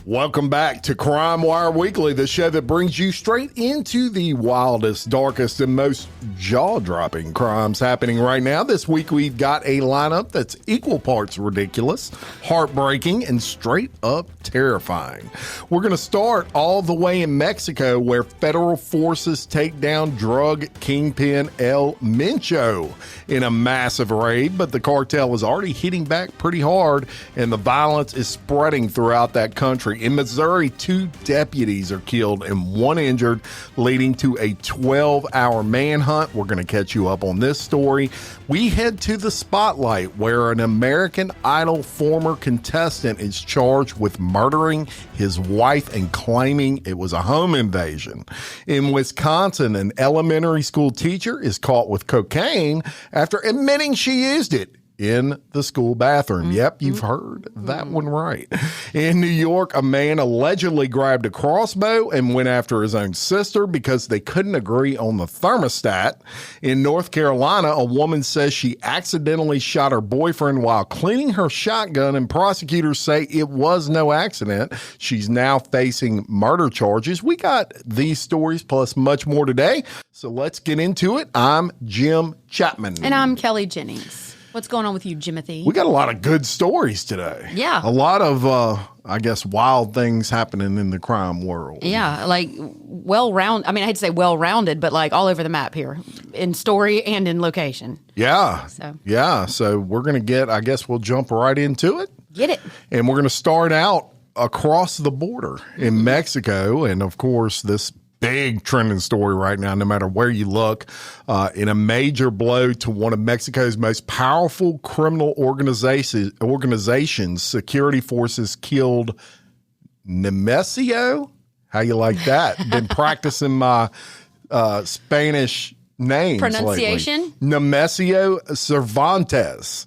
Welcome back to Crime Wire Weekly, the show that brings you straight into the wildest, darkest, and most jaw-dropping crimes happening right now. This week, we've got a lineup that's equal parts ridiculous, heartbreaking, and straight-up terrifying. We're going to start all the way in Mexico, where federal forces take down drug kingpin El Mencho in a massive raid, but the cartel is already hitting back pretty hard, and the violence is spreading throughout that country. In Missouri, 2 deputies are killed and 1 injured, leading to a 12-hour manhunt. We're going to catch you up on this story. We head to the spotlight, where an American Idol former contestant is charged with murdering his wife and claiming it was a home invasion. In Wisconsin, an elementary school teacher is caught with cocaine after admitting she used it in the school bathroom. Yep, you've heard that one right. In New York, a man allegedly grabbed a crossbow and went after his own sister because they couldn't agree on the thermostat. In North Carolina, a woman says she accidentally shot her boyfriend while cleaning her shotgun, and prosecutors say it was no accident. She's now facing murder charges. We got these stories plus much more today, so let's get into it. I'm Jim Chapman. And I'm Kelly Jennings. What's going on with you, Jimothy? We got a lot of good stories today. Yeah. A lot of, I guess, wild things happening in the crime world. Yeah, like well-rounded. I mean, I hate to say well-rounded, but like all over the map here in story and in location. Yeah. So we're going to I guess we'll jump right into it. Get it. And we're going to start out across the border in Mexico. And of course, this big trending story right now, no matter where you look, in a major blow to one of Mexico's most powerful criminal organizations, security forces killed Nemesio. How you like that? Been practicing my Spanish names pronunciation lately. Nemesio Cervantes.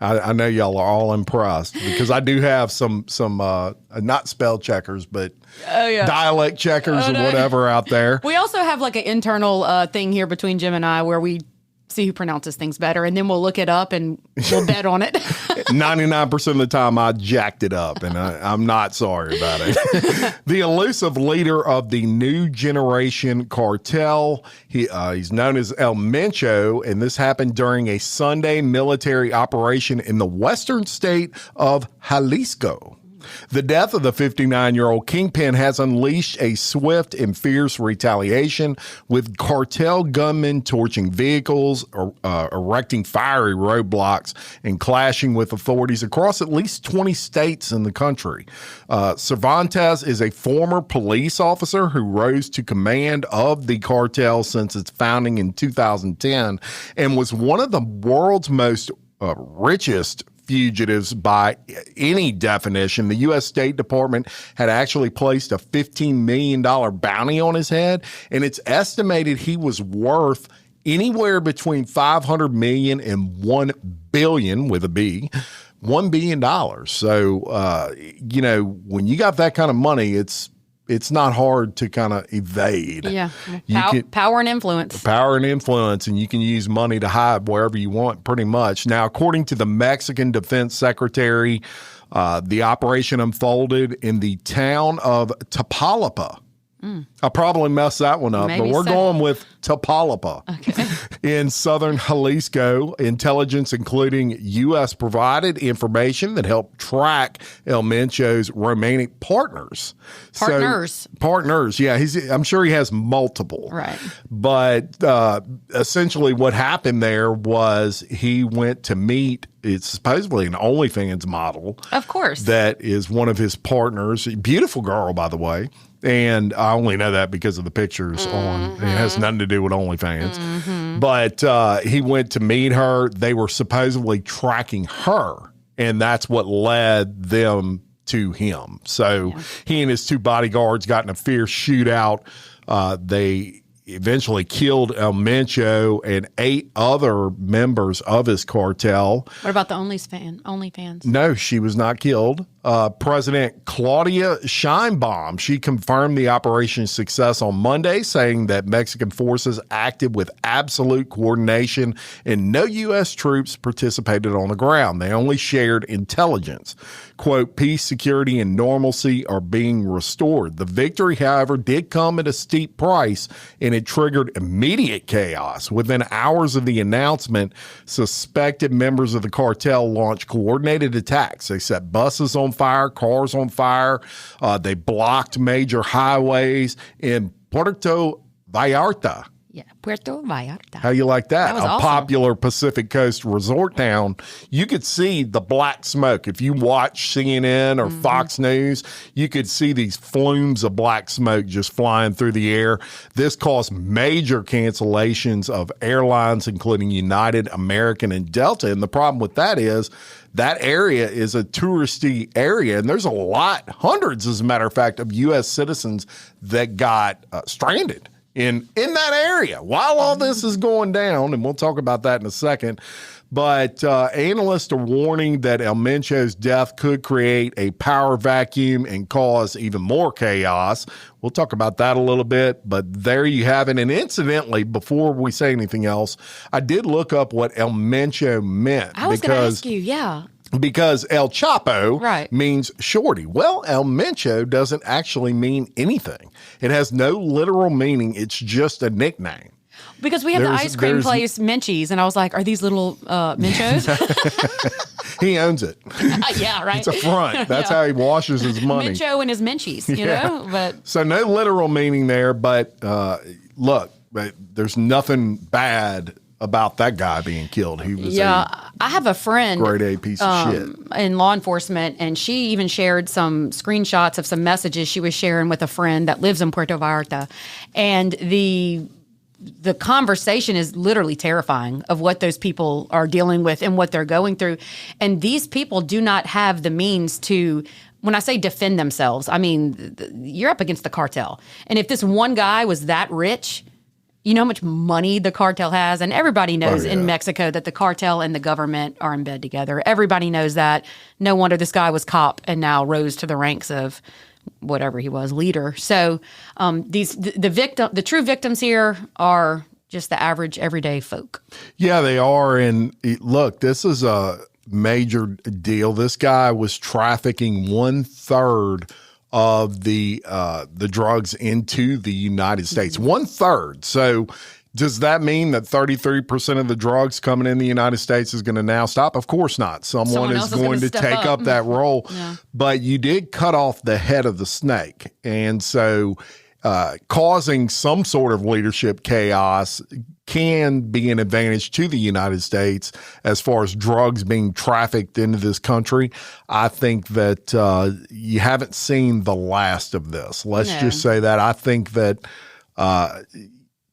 I know y'all are all impressed because I do have some not spell checkers, but dialect checkers or whatever out there. We also have like an internal thing here between Jim and I where we see who pronounces things better, and then we'll look it up and we'll bet on it. 99% of the time I jacked it up, and I'm not sorry about it. The elusive leader of the new generation cartel, he's known as El Mencho, and this happened during a Sunday military operation in the western state of Jalisco. The death of the 59-year-old kingpin has unleashed a swift and fierce retaliation, with cartel gunmen torching vehicles, erecting fiery roadblocks, and clashing with authorities across at least 20 states in the country. Cervantes is a former police officer who rose to command of the cartel since its founding in 2010 and was one of the world's most richest fugitives by any definition. The U.S. State Department had actually placed a $15 million bounty on his head, and it's estimated he was worth anywhere between $500 million and $1 billion with a B. $1 billion. So, when you got that kind of money, it's not hard to kind of evade. Yeah. Power and influence. Power and influence, and you can use money to hide wherever you want, pretty much. Now, according to the Mexican Defense Secretary, the operation unfolded in the town of Tapalapa. I probably messed that one up, but we're going with Tapalapa. Okay. In southern Jalisco. Intelligence, including U.S., provided information that helped track El Mencho's Romanian partners. Partners, yeah. I'm sure he has multiple. Right. But essentially what happened there was he went to meet, it's supposedly an OnlyFans model. Of course. That is one of his partners. Beautiful girl, by the way. And I only know that because of the pictures on. It has nothing to do with OnlyFans. But he went to meet her. They were supposedly tracking her, and that's what led them to him. So he and his 2 bodyguards got in a fierce shootout. They eventually killed El Mencho and 8 other members of his cartel. What about the OnlyFans? No, she was not killed. President Claudia Sheinbaum, she confirmed the operation's success on Monday, saying that Mexican forces acted with absolute coordination and no U.S. troops participated on the ground. They only shared intelligence. Quote, peace, security, and normalcy are being restored. The victory, however, did come at a steep price, and it triggered immediate chaos. Within hours of the announcement, suspected members of the cartel launched coordinated attacks. They set buses on fire, cars on fire. They blocked major highways in Puerto Vallarta. Yeah, Puerto Vallarta. How you like that? That was a awesome. popular Pacific Coast resort town. You could see the black smoke. If you watch CNN or Fox News, you could see these flumes of black smoke just flying through the air. This caused major cancellations of airlines, including United, American, and Delta. And the problem with that is that area is a touristy area, and there's a lot, hundreds, as a matter of fact, of U.S. citizens that got stranded in that area while all this is going down, and we'll talk about that in a second. But analysts are warning that El Mencho's death could create a power vacuum and cause even more chaos. We'll talk about that a little bit, but there you have it. And incidentally, before we say anything else, I did look up what El Mencho meant. I was going to ask you, yeah. Because El Chapo Right. means shorty. Well, El Mencho doesn't actually mean anything. It has no literal meaning. It's just a nickname. Because we have the ice cream place, Menchie's, and I was like, are these little Menchos? He owns it. Yeah, right. It's a front. That's how he washes his money. Mencho and his Menchie's, you know? But So no literal meaning there, but look, there's nothing bad about that guy being killed. He was I have a friend, grade A piece of shit. in law enforcement, and she even shared some screenshots of some messages she was sharing with a friend that lives in Puerto Vallarta, and the conversation is literally terrifying of what those people are dealing with and what they're going through, and these people do not have the means to. When I say defend themselves, I mean you're up against the cartel, and if this one guy was that rich. You know how much money the cartel has? And everybody knows in Mexico that the cartel and the government are in bed together. Everybody knows that. No wonder this guy was cop and now rose to the ranks of whatever he was, leader. So the true victims here are just the average everyday folk. Yeah, they are. And look, this is a major deal. This guy was trafficking 1/3 of the drugs into the United States. 1/3. So does that mean that 33% of the drugs coming in the United States is going to now stop? Of course not. Someone is going to take up that role. Yeah. But you did cut off the head of the snake. And so causing some sort of leadership chaos can be an advantage to the United States as far as drugs being trafficked into this country. I think that you haven't seen the last of this. Let's just say that. I think that,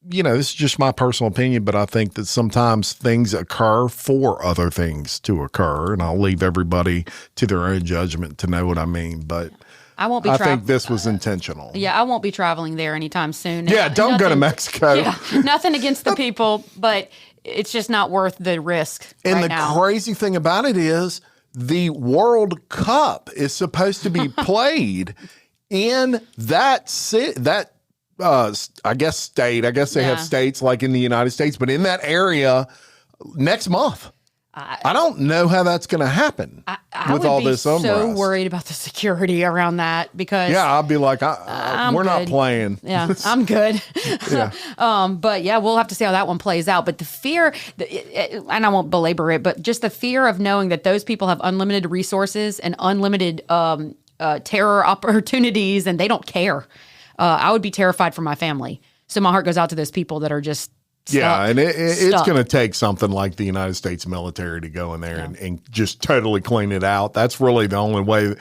this is just my personal opinion, but I think that sometimes things occur for other things to occur, and I'll leave everybody to their own judgment to know what I mean. But I won't be. I think this was intentional. Yeah, I won't be traveling there anytime soon. Yeah, don't go to Mexico. Yeah, nothing against the people, but it's just not worth the risk. And the crazy thing about it is, the World Cup is supposed to be played in that city. I guess state. I guess they have states like in the United States, but in that area next month. I don't know how that's going to happen with all this unrest. I would be so worried about the security around that because I'll be like, we're not playing. Yeah, I'm good. But we'll have to see how that one plays out. But the fear, and I won't belabor it, but just the fear of knowing that those people have unlimited resources and unlimited terror opportunities, and they don't care. I would be terrified for my family. So my heart goes out to those people that are just. Yeah, and it's going to take something like the United States military to go in there and just totally clean it out. That's really the only way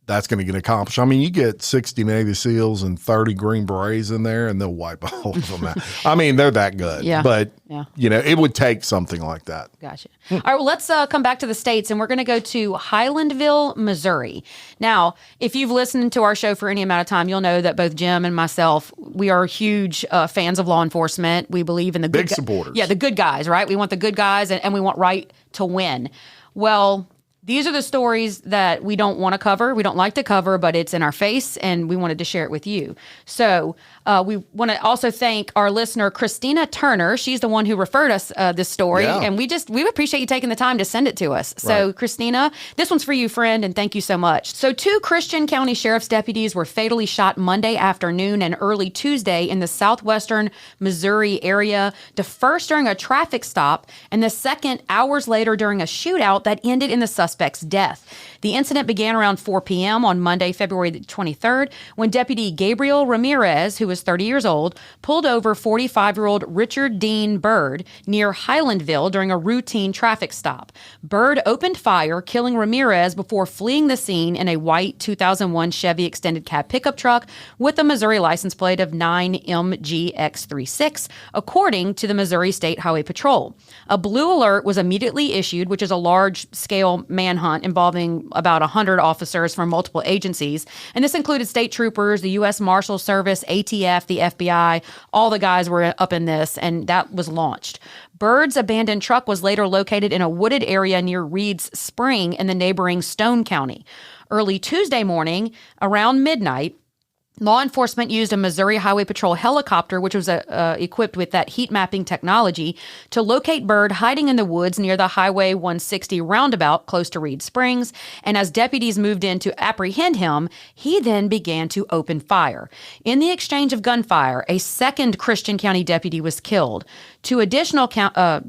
that's going to get accomplished. I mean, you get 60 Navy SEALs and 30 Green Berets in there, and they'll wipe all of them out. I mean, they're that good. Yeah. But, it would take something like that. Gotcha. All right, well, let's come back to the States, and we're going to go to Highlandville, Missouri. Now, if you've listened to our show for any amount of time, you'll know that both Jim and myself, we are huge fans of law enforcement. We believe in the big supporters. Yeah, the good guys, right? We want the good guys, and we want right to win. Well, These are the stories that we don't want to cover. We don't like to cover, but it's in our face, and we wanted to share it with you. So we want to also thank our listener, Christina Turner. She's the one who referred us this story, and we appreciate you taking the time to send it to us. So, Christina, this one's for you, friend, and thank you so much. So 2 Christian County Sheriff's deputies were fatally shot Monday afternoon and early Tuesday in the southwestern Missouri area, the first during a traffic stop, and the second hours later during a shootout that ended in the suspect's death. The incident began around 4 p.m. on Monday, February 23rd, when Deputy Gabriel Ramirez, who was 30 years old, pulled over 45-year-old Richard Dean Bird near Highlandville during a routine traffic stop. Bird opened fire, killing Ramirez before fleeing the scene in a white 2001 Chevy extended cab pickup truck with a Missouri license plate of 9MGX36, according to the Missouri State Highway Patrol. A blue alert was immediately issued, which is a large-scale manhunt involving about 100 officers from multiple agencies. And this included state troopers, the U.S. Marshal Service, ATF, the FBI. All the guys were up in this, and that was launched. Bird's abandoned truck was later located in a wooded area near Reed's Spring in the neighboring Stone County. Early Tuesday morning, around midnight, law enforcement used a Missouri Highway Patrol helicopter, which was equipped with that heat mapping technology, to locate Bird hiding in the woods near the Highway 160 roundabout close to Reed Springs. And as deputies moved in to apprehend him, he then began to open fire. In the exchange of gunfire, a second Christian County deputy was killed. 2 additional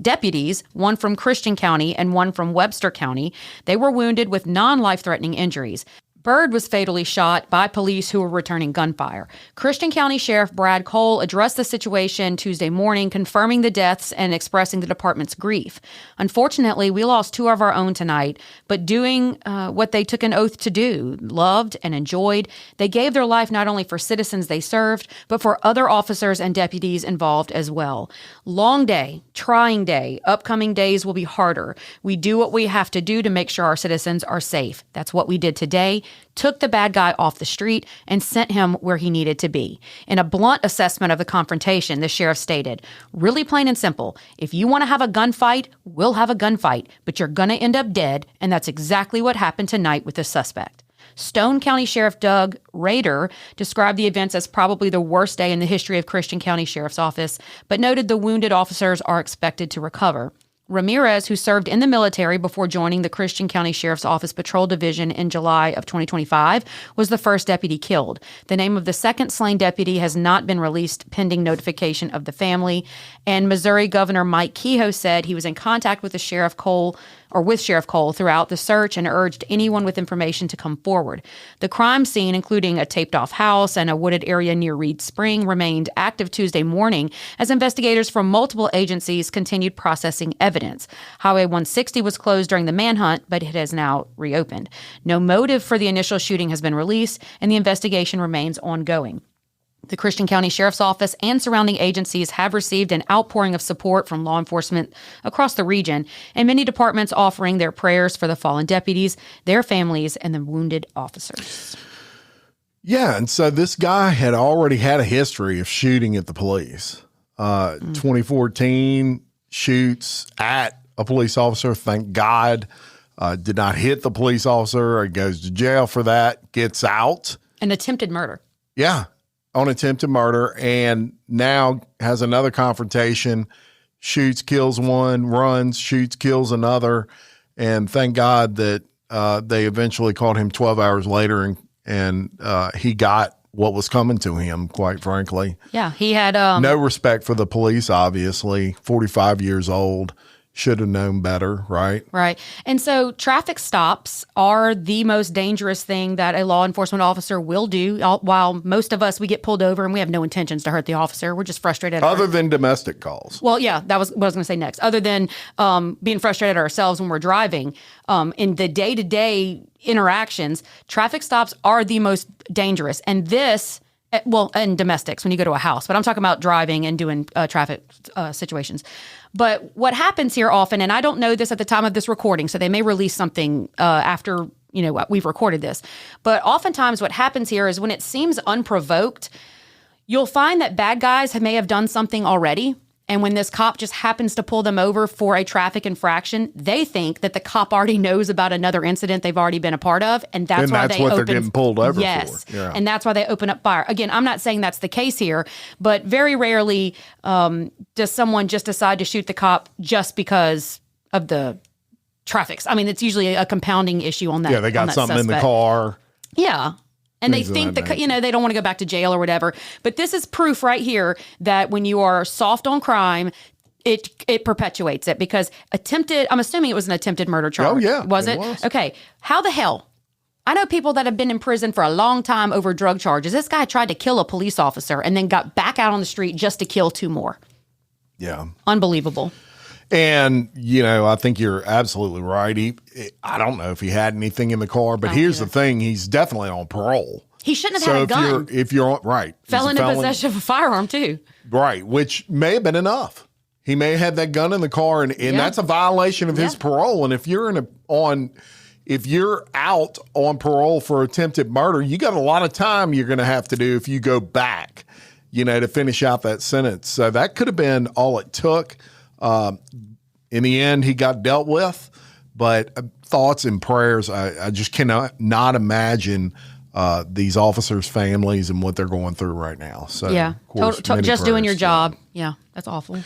deputies, one from Christian County and one from Webster County, they were wounded with non-life-threatening injuries. Bird was fatally shot by police who were returning gunfire. Christian County Sheriff Brad Cole addressed the situation Tuesday morning, confirming the deaths and expressing the department's grief. Unfortunately, we lost 2 of our own tonight, but doing what they took an oath to do, loved and enjoyed. They gave their life not only for citizens they served, but for other officers and deputies involved as well. Long day, trying day, upcoming days will be harder. We do what we have to do to make sure our citizens are safe. That's what we did today. Took the bad guy off the street and sent him where he needed to be. In a blunt assessment of the confrontation, the sheriff stated, really plain and simple, if you want to have a gunfight, we'll have a gunfight, but you're going to end up dead, and that's exactly what happened tonight with the suspect. Stone County Sheriff Doug Rader described the events as probably the worst day in the history of Christian County Sheriff's Office, but noted the wounded officers are expected to recover. Ramirez, who served in the military before joining the Christian County Sheriff's Office Patrol Division in July of 2025, was the first deputy killed. The name of the second slain deputy has not been released pending notification of the family. And Missouri Governor Mike Kehoe said he was in contact with Sheriff Cole throughout the search and urged anyone with information to come forward. The crime scene, including a taped-off house and a wooded area near Reed Spring, remained active Tuesday morning as investigators from multiple agencies continued processing evidence. Highway 160 was closed during the manhunt, but it has now reopened. No motive for the initial shooting has been released, and the investigation remains ongoing. The Christian County Sheriff's Office and surrounding agencies have received an outpouring of support from law enforcement across the region, and many departments offering their prayers for the fallen deputies, their families, and the wounded officers. Yeah, and so this guy had already had a history of shooting at the police. 2014, shoots at a police officer, thank God. Did not hit the police officer. He goes to jail for that, gets out. An attempted murder. Yeah. On attempted murder, and now has another confrontation, shoots, kills one, runs, shoots, kills another. And thank God that they eventually caught him 12 hours later, and he got what was coming to him, quite frankly. Yeah, he had no respect for the police, obviously, 45 years old. Should have known better, right? Right. And so traffic stops are the most dangerous thing that a law enforcement officer will do. While most of us, we get pulled over and we have no intentions to hurt the officer. We're just frustrated. Other than domestic calls. Well, yeah, that was what I was going to say next. Other than being frustrated ourselves when we're driving, in the day-to-day interactions, traffic stops are the most dangerous. And this... Well, and domestics when you go to a house, but I'm talking about driving and doing traffic situations. But what happens here often, and I don't know this at the time of this recording, so they may release something after we've recorded this. But oftentimes, what happens here is when it seems unprovoked, you'll find that bad guys may have done something already, And when this cop just happens to pull them over for a traffic infraction, they think that the cop already knows about another incident they've already been a part of, and that's why they what open. They're getting pulled over yes, for. Yeah. and that's why they open up fire. Again, I'm not saying that's the case here, but very rarely does someone just decide to shoot the cop just because of the traffic. I mean, it's usually a compounding issue on that. Yeah, they got something in the car. Yeah. And they think that, they don't want to go back to jail or whatever. But this is proof right here that when you are soft on crime, it perpetuates it, because I'm assuming it was an attempted murder charge. Oh, yeah. Was it? Okay. How the hell? I know people that have been in prison for a long time over drug charges. This guy tried to kill a police officer and then got back out on the street just to kill 2 more. Yeah. Unbelievable. And, I think you're absolutely right. I don't know if he had anything in the car, but here's the thing. He's definitely on parole. He shouldn't have had a gun. If you're right. Felon in possession of a firearm, too. Right, which may have been enough. He may have had that gun in the car, and that's a violation of his parole. And if you're out on parole for attempted murder, you got a lot of time you're going to have to do if you go back, to finish out that sentence. So that could have been all it took. In the end, he got dealt with, but thoughts and prayers. I just cannot not imagine these officers' families and what they're going through right now. So yeah, just doing your job. Yeah, that's awful.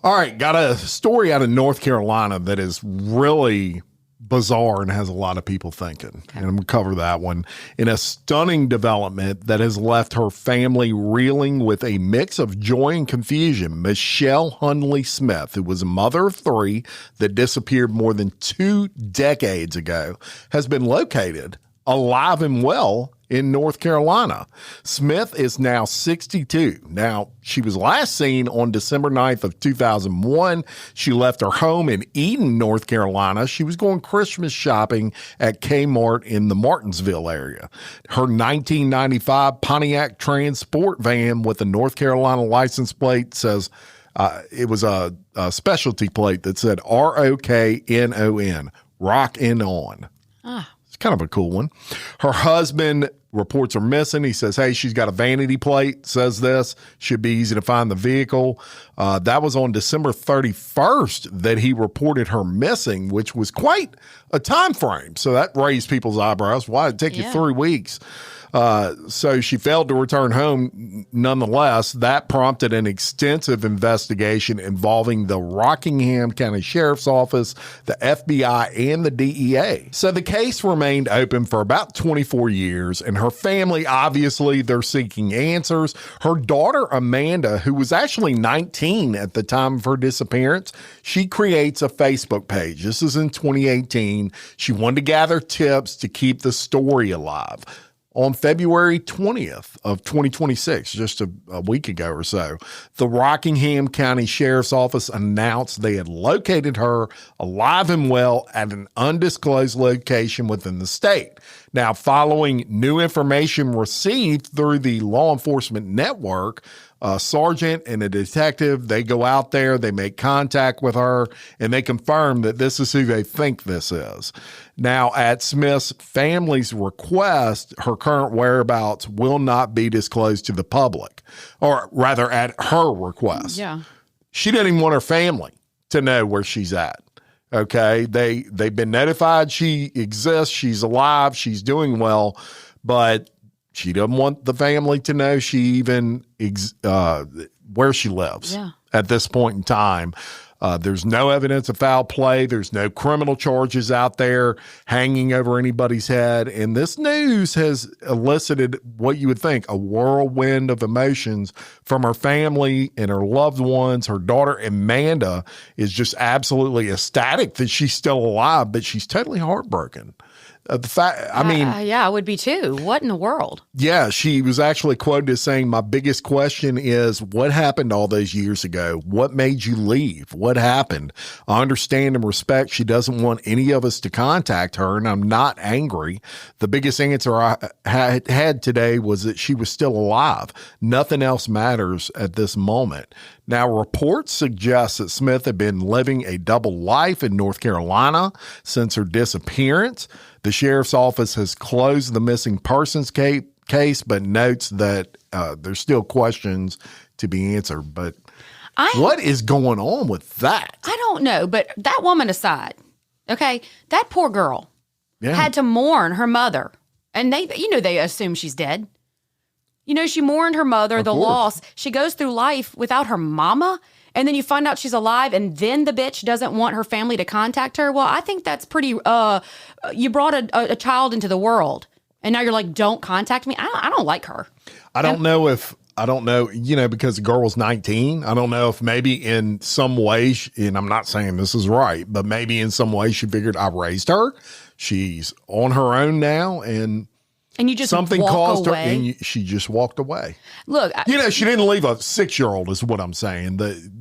All right, got a story out of North Carolina that is really bizarre and has a lot of people thinking. Okay. And I'm going to cover that one. In a stunning development that has left her family reeling with a mix of joy and confusion, Michelle Hundley Smith, who was a mother of 3 that disappeared more than 2 decades ago, has been located alive and well in North Carolina. Smith is now 62. Now, she was last seen on December 9th of 2001. She left her home in Eden, North Carolina. She was going Christmas shopping at Kmart in the Martinsville area. Her 1995 Pontiac Transport van with a North Carolina license plate says it was a specialty plate that said ROKNON, rockin' on. Kind of a cool one. Her husband reports her missing. He says, hey, she's got a vanity plate, says this. Should be easy to find the vehicle. That was on December 31st that he reported her missing, which was quite a time frame. So that raised people's eyebrows. Why did it take you 3 weeks? So she failed to return home. Nonetheless, that prompted an extensive investigation involving the Rockingham County Sheriff's Office, the FBI, and the DEA. So the case remained open for about 24 years, and her family, obviously, they're seeking answers. Her daughter, Amanda, who was actually 19 at the time of her disappearance, she creates a Facebook page. This is in 2018. She wanted to gather tips to keep the story alive. On February 20th of 2026, just a week ago or so, the Rockingham County Sheriff's Office announced they had located her alive and well at an undisclosed location within the state. Now, following new information received through the law enforcement network, a sergeant and a detective, they go out there, they make contact with her, and they confirm that this is who they think this is. Now, at Smith's family's request, her current whereabouts will not be disclosed to the public, or rather at her request. Yeah. She doesn't even want her family to know where she's at. Okay. They've been notified she exists. She's alive. She's doing well, but she doesn't want the family to know she even where she lives at this point in time. There's no evidence of foul play. There's no criminal charges out there hanging over anybody's head. And this news has elicited what you would think a whirlwind of emotions from her family and her loved ones. Her daughter, Amanda, is just absolutely ecstatic that she's still alive, but she's totally heartbroken. I would be too. What in the world? Yeah, she was actually quoted as saying, my biggest question is, what happened all those years ago? What made you leave? What happened? I understand and respect she doesn't want any of us to contact her, and I'm not angry. The biggest answer I had today was that she was still alive. Nothing else matters at this moment. Now, reports suggest that Smith had been living a double life in North Carolina since her disappearance. The sheriff's office has closed the missing persons case, but notes that there's still questions to be answered. But What is going on with that? I don't know, but that woman aside, okay, that poor girl had to mourn her mother. And they assume she's dead. She mourned her mother, the loss. She goes through life without her mama. And then you find out she's alive, and then the bitch doesn't want her family to contact her. Well, I think that's pretty, you brought a child into the world, and now you're like, don't contact me. I don't like her. I don't know, because the girl was 19. I don't know if maybe in some way, and I'm not saying this is right, but maybe in some way she figured I raised her. She's on her own now, and you just something caused away. Her, and she just walked away. Look, she didn't leave a 6-year-old, is what I'm saying.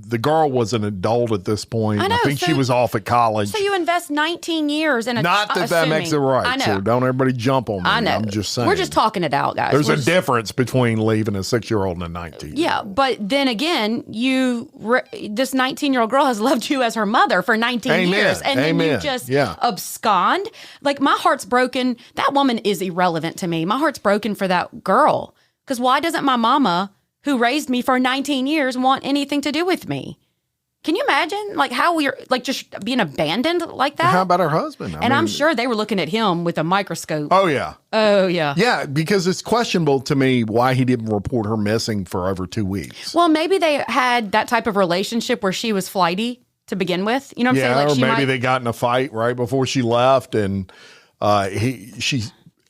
The girl was an adult at this point. I think she was off at college. So you invest 19 years in a not that makes it right. I know. So don't everybody jump on me. I know. I'm just saying. We're just talking it out, guys. There's a difference between leaving a 6-year-old and a 19. Yeah, but then again, this 19-year-old girl has loved you as her mother for 19 years, and then you just abscond. Like, my heart's broken. That woman is irrelevant to me. My heart's broken for that girl. Because why doesn't my mama, who raised me for 19 years, want anything to do with me? Can you imagine, like, how we're, like, just being abandoned like that? How about her husband? I'm sure they were looking at him with a microscope. Oh, yeah. Oh, yeah. Yeah, because it's questionable to me why he didn't report her missing for over 2 weeks. Well, maybe they had that type of relationship where she was flighty to begin with. You know what I'm saying? Like, or maybe they got in a fight right before she left, and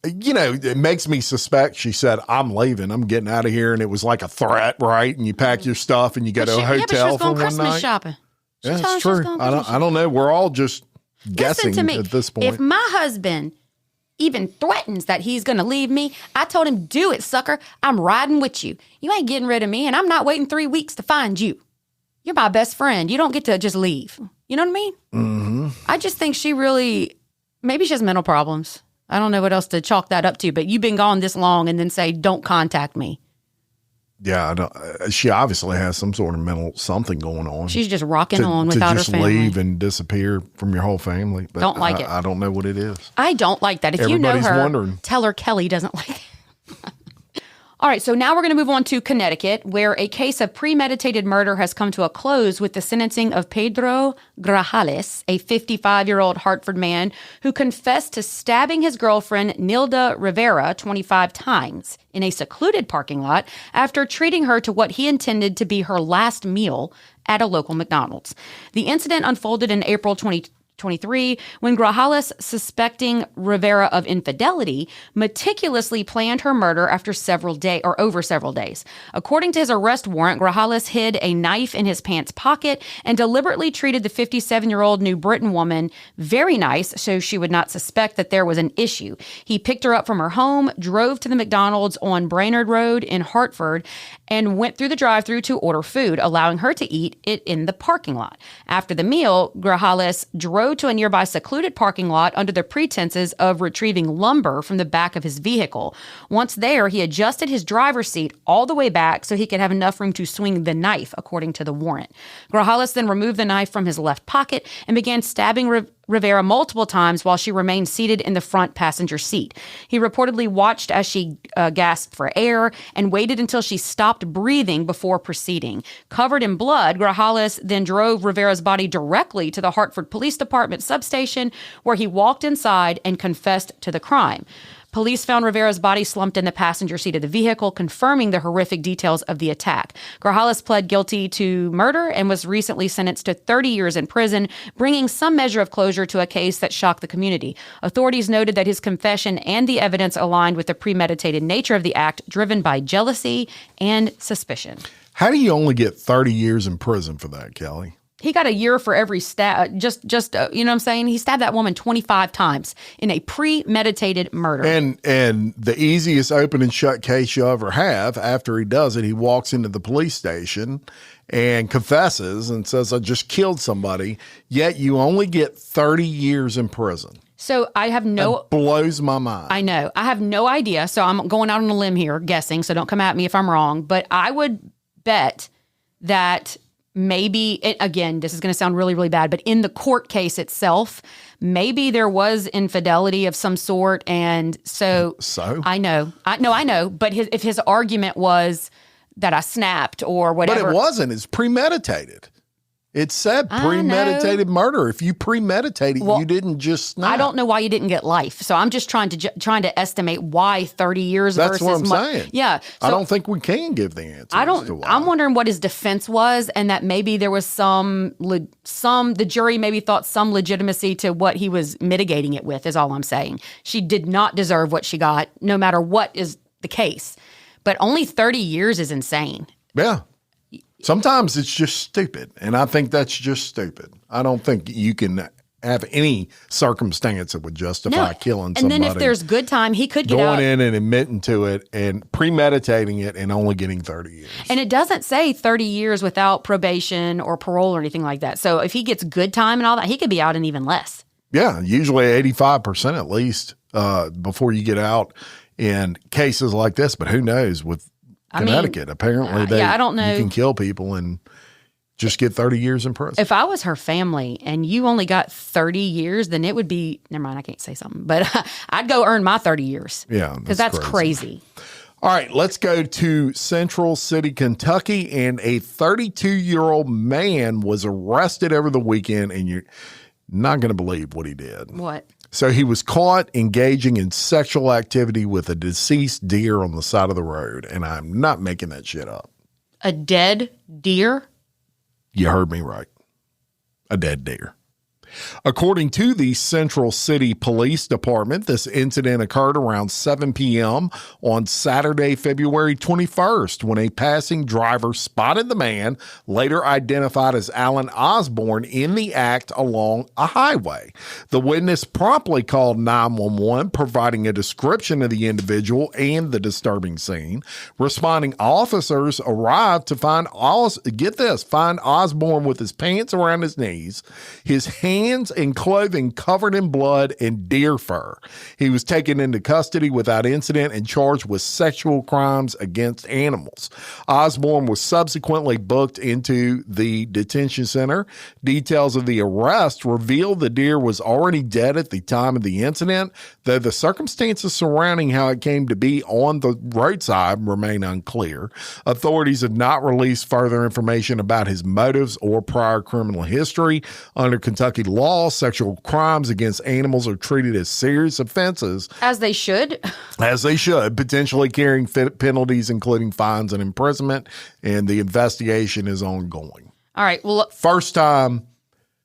it makes me suspect she said, I'm leaving. I'm getting out of here. And it was like a threat, right? And you pack your stuff and you go to a hotel but she was going for Christmas one night. Shopping. Yeah, that's true. I don't know. We're all just guessing Listen to me. At this point. If my husband even threatens that he's going to leave me, I told him, do it, sucker. I'm riding with you. You ain't getting rid of me, and I'm not waiting 3 weeks to find you. You're my best friend. You don't get to just leave. You know what I mean? Mm-hmm. I just think maybe she has mental problems. I don't know what else to chalk that up to, but you've been gone this long and then say, don't contact me. Yeah, she obviously has some sort of mental something going on. She's just rocking on without her family. To just leave and disappear from your whole family. But don't like it. I don't know what it is. I don't like that. If Everybody's you know her, wondering. Tell her Kelly doesn't like it. All right, so now we're going to move on to Connecticut, where a case of premeditated murder has come to a close with the sentencing of Pedro Grajales, a 55-year-old Hartford man who confessed to stabbing his girlfriend, Nilda Rivera, 25 times in a secluded parking lot after treating her to what he intended to be her last meal at a local McDonald's. The incident unfolded in April 2023 when Grajales, suspecting Rivera of infidelity, meticulously planned her murder over several days. According to his arrest warrant, Grajales hid a knife in his pants pocket and deliberately treated the 57-year-old New Britain woman very nice so she would not suspect that there was an issue. He picked her up from her home, drove to the McDonald's on Brainerd Road in Hartford, and went through the drive-thru to order food, allowing her to eat it in the parking lot. After the meal, Grajales drove to a nearby secluded parking lot under the pretenses of retrieving lumber from the back of his vehicle. Once there, he adjusted his driver's seat all the way back so he could have enough room to swing the knife, according to the warrant. Grajales then removed the knife from his left pocket and began stabbing Rivera multiple times while she remained seated in the front passenger seat. He reportedly watched as she gasped for air and waited until she stopped breathing before proceeding. Covered in blood, Grajales then drove Rivera's body directly to the Hartford Police Department substation, where he walked inside and confessed to the crime. Police found Rivera's body slumped in the passenger seat of the vehicle, confirming the horrific details of the attack. Grajales pled guilty to murder and was recently sentenced to 30 years in prison, bringing some measure of closure to a case that shocked the community. Authorities noted that his confession and the evidence aligned with the premeditated nature of the act, driven by jealousy and suspicion. How do you only get 30 years in prison for that, Kelly? He got a year for every stab. You know what I'm saying? He stabbed that woman 25 times in a premeditated murder. And the easiest open and shut case you'll ever have, after he does it, he walks into the police station and confesses and says, I just killed somebody, yet you only get 30 years in prison. So I have That blows my mind. I know. I have no idea. So I'm going out on a limb here, guessing, so don't come at me if I'm wrong. But I would bet that maybe, again, this is going to sound really, really bad, but in the court case itself, maybe there was infidelity of some sort. And so I know. But if his argument was I snapped or But whatever. it wasn't. It's premeditated. It said premeditated murder. If you premeditate it, you didn't just snap. I don't know why you didn't get life. So I'm just trying to estimate why 30 years That's versus what I'm saying. Yeah. So I don't think we can give the answer. I'm wondering what his defense was, and that maybe there was the jury maybe thought some legitimacy to what he was mitigating it with, is all I'm saying. She did not deserve what she got, no matter what is the case. But only 30 years is insane. Yeah. Sometimes it's just stupid, and I think that's just stupid. I don't think you can have any circumstance that would justify killing somebody. And then if there's good time, he could get out. Going in and admitting to it and premeditating it and only getting 30 years. And it doesn't say 30 years without probation or parole or anything like that. So if he gets good time and all that, he could be out in even less. Yeah, usually 85% at least before you get out in cases like this. But who knows with Connecticut? Apparently, I don't know. You can kill people and just get 30 years in prison. If I was her family and you only got 30 years, then it would be, never mind, I can't say something, but I'd go earn my 30 years. Yeah. Because that's crazy. All right, let's go to Central City, Kentucky, and a 32-year-old man was arrested over the weekend, and you're not going to believe what he did. What? So he was caught engaging in sexual activity with a deceased deer on the side of the road, and I'm not making that shit up. A dead deer? You heard me right. A dead deer. According to the Central City Police Department, this incident occurred around 7 p.m. on Saturday, February 21st, when a passing driver spotted the man, later identified as Alan Osborne, in the act along a highway. The witness promptly called 911, providing a description of the individual and the disturbing scene. Responding officers arrived to find Osborne with his pants around his knees, his hands and clothing covered in blood and deer fur. He was taken into custody without incident and charged with sexual crimes against animals. Osborne was subsequently booked into the detention center. Details of the arrest reveal the deer was already dead at the time of the incident, though the circumstances surrounding how it came to be on the roadside remain unclear. Authorities have not released further information about his motives or prior criminal history. Under Kentucky law, sexual crimes against animals are treated as serious offenses. As they should. As they should, potentially carrying penalties, including fines and imprisonment, and the investigation is ongoing. All right. Well, first time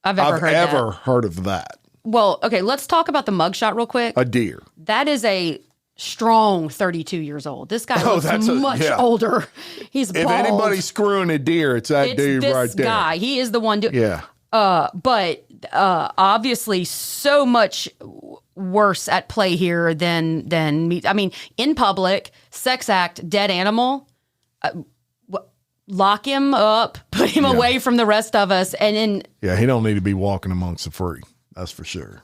I've ever heard of that. Well, okay, let's talk about the mugshot real quick. A deer. That is a strong 32 years old. This guy looks much older. He's bald. If anybody's screwing a deer, it's that dude right there. This guy. He is the one doing. Yeah. But obviously so much worse at play here than me. I mean, in public, sex act, dead animal, lock him up, put him away from the rest of us. And then. Yeah, he don't need to be walking amongst the free. That's for sure.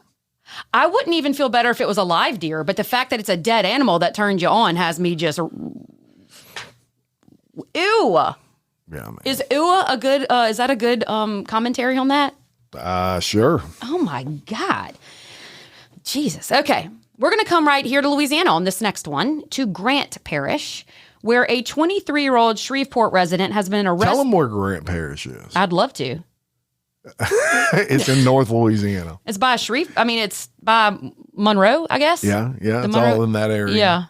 I wouldn't even feel better if it was a live deer, but the fact that it's a dead animal that turns you on has me just. Ew. Yeah, man. Is a good? Is that a good commentary on that? Sure. Oh my God, Jesus. Okay, we're gonna come right here to Louisiana on this next one, to Grant Parish, where a 23-year-old Shreveport resident has been arrested. Tell them where Grant Parish is. I'd love to. It's in North Louisiana. It's by it's by Monroe, I guess. Yeah. It's all in that area. Yeah.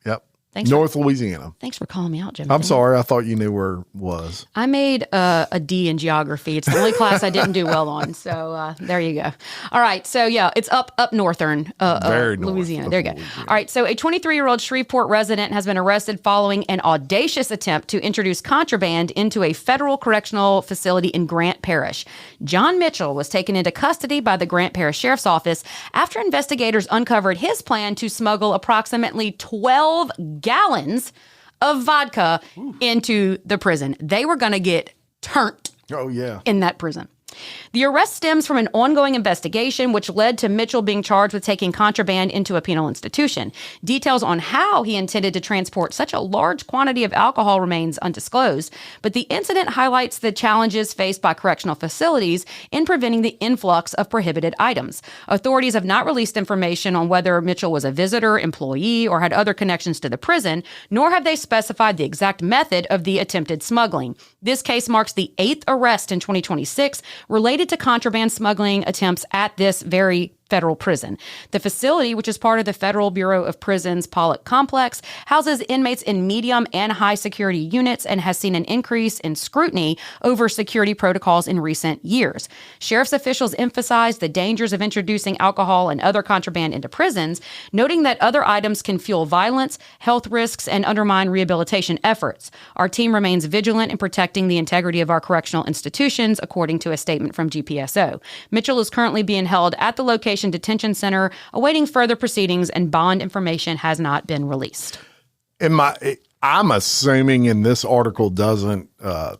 Yep. Thanks North Louisiana. Thanks for calling me out, Jim. I'm sorry. I thought you knew where it was. I made a D in geography. It's the only class I didn't do well on. So there you go. All right. So yeah, it's up northern Louisiana. There you go. Louisiana. All right. So a 23-year-old Shreveport resident has been arrested following an audacious attempt to introduce contraband into a federal correctional facility in Grant Parish. John Mitchell was taken into custody by the Grant Parish Sheriff's Office after investigators uncovered his plan to smuggle approximately 12 gallons of vodka into the prison. They were going to get turned in that prison. The arrest stems from an ongoing investigation, which led to Mitchell being charged with taking contraband into a penal institution. Details on how he intended to transport such a large quantity of alcohol remains undisclosed, but the incident highlights the challenges faced by correctional facilities in preventing the influx of prohibited items. Authorities have not released information on whether Mitchell was a visitor, employee, or had other connections to the prison, nor have they specified the exact method of the attempted smuggling. This case marks the 8th arrest in 2026 related to contraband smuggling attempts at this very federal prison. The facility, which is part of the Federal Bureau of Prisons Pollock Complex, houses inmates in medium and high security units and has seen an increase in scrutiny over security protocols in recent years. Sheriff's officials emphasize the dangers of introducing alcohol and other contraband into prisons, noting that other items can fuel violence, health risks, and undermine rehabilitation efforts. Our team remains vigilant in protecting the integrity of our correctional institutions, according to a statement from GPSO. Mitchell is currently being held at the location detention center, awaiting further proceedings, and bond information has not been released. I'm assuming, and this article doesn't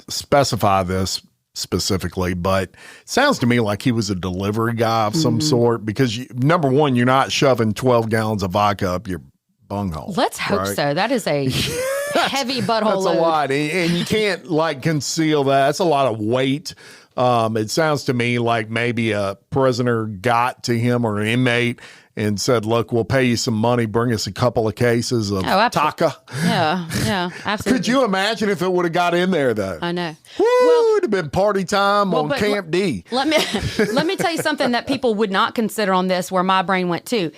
specify this specifically, but it sounds to me like he was a delivery guy of some sort, because number one, you're not shoving 12 gallons of vodka up your bunghole. Let's hope so. That is a heavy butthole load. That's a lot, and you can't conceal that. That's a lot of weight. It sounds to me like maybe a prisoner got to him or an inmate and said, look, we'll pay you some money. Bring us a couple of cases of Taka. Yeah, absolutely. Could you imagine if it would have got in there, though? I know. Woo, it would have been party time on Camp D. Let me tell you something that people would not consider on this, where my brain went to.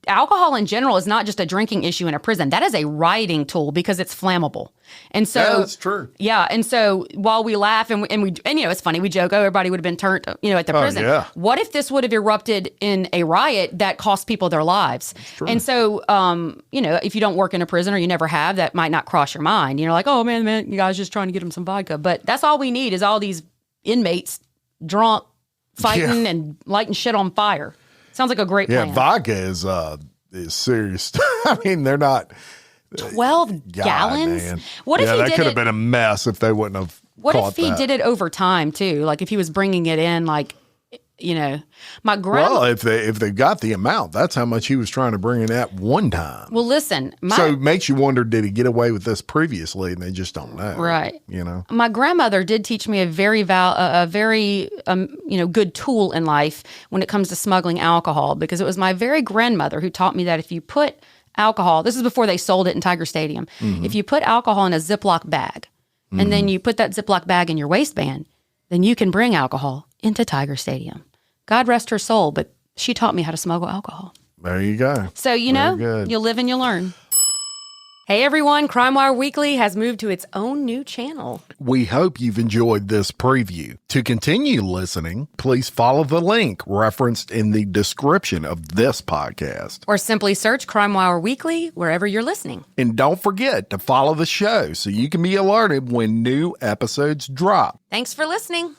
Alcohol in general is not just a drinking issue in a prison. That is a rioting tool because it's flammable. And so that's true. Yeah. And so while we laugh and it's funny, we joke, everybody would have been turned, at the prison. Yeah. What if this would have erupted in a riot that cost people their lives? And so, if you don't work in a prison or you never have, that might not cross your mind. You're like, oh man, you guys just trying to get them some vodka. But that's all we need is all these inmates drunk, fighting and lighting shit on fire. Sounds like a great plan. Yeah, vodka is serious. I mean, they're not 12 gallons. Man. What if he that did could have been a mess if they wouldn't have. What if he did it over time too? Like if he was bringing it in, my grandma. Well, if they've got the amount, that's how much he was trying to bring in at one time. Well, listen. So it makes you wonder, did he get away with this previously, and they just don't know? Right. My grandmother did teach me a very good tool in life when it comes to smuggling alcohol, because it was my very grandmother who taught me that if you put alcohol, this is before they sold it in Tiger Stadium, if you put alcohol in a Ziploc bag, and then you put that Ziploc bag in your waistband, then you can bring alcohol into Tiger Stadium. God rest her soul, but she taught me how to smuggle alcohol. There you go. So, you live and you learn. Hey, everyone. Crime Wire Weekly has moved to its own new channel. We hope you've enjoyed this preview. To continue listening, please follow the link referenced in the description of this podcast. Or simply search Crime Wire Weekly wherever you're listening. And don't forget to follow the show so you can be alerted when new episodes drop. Thanks for listening.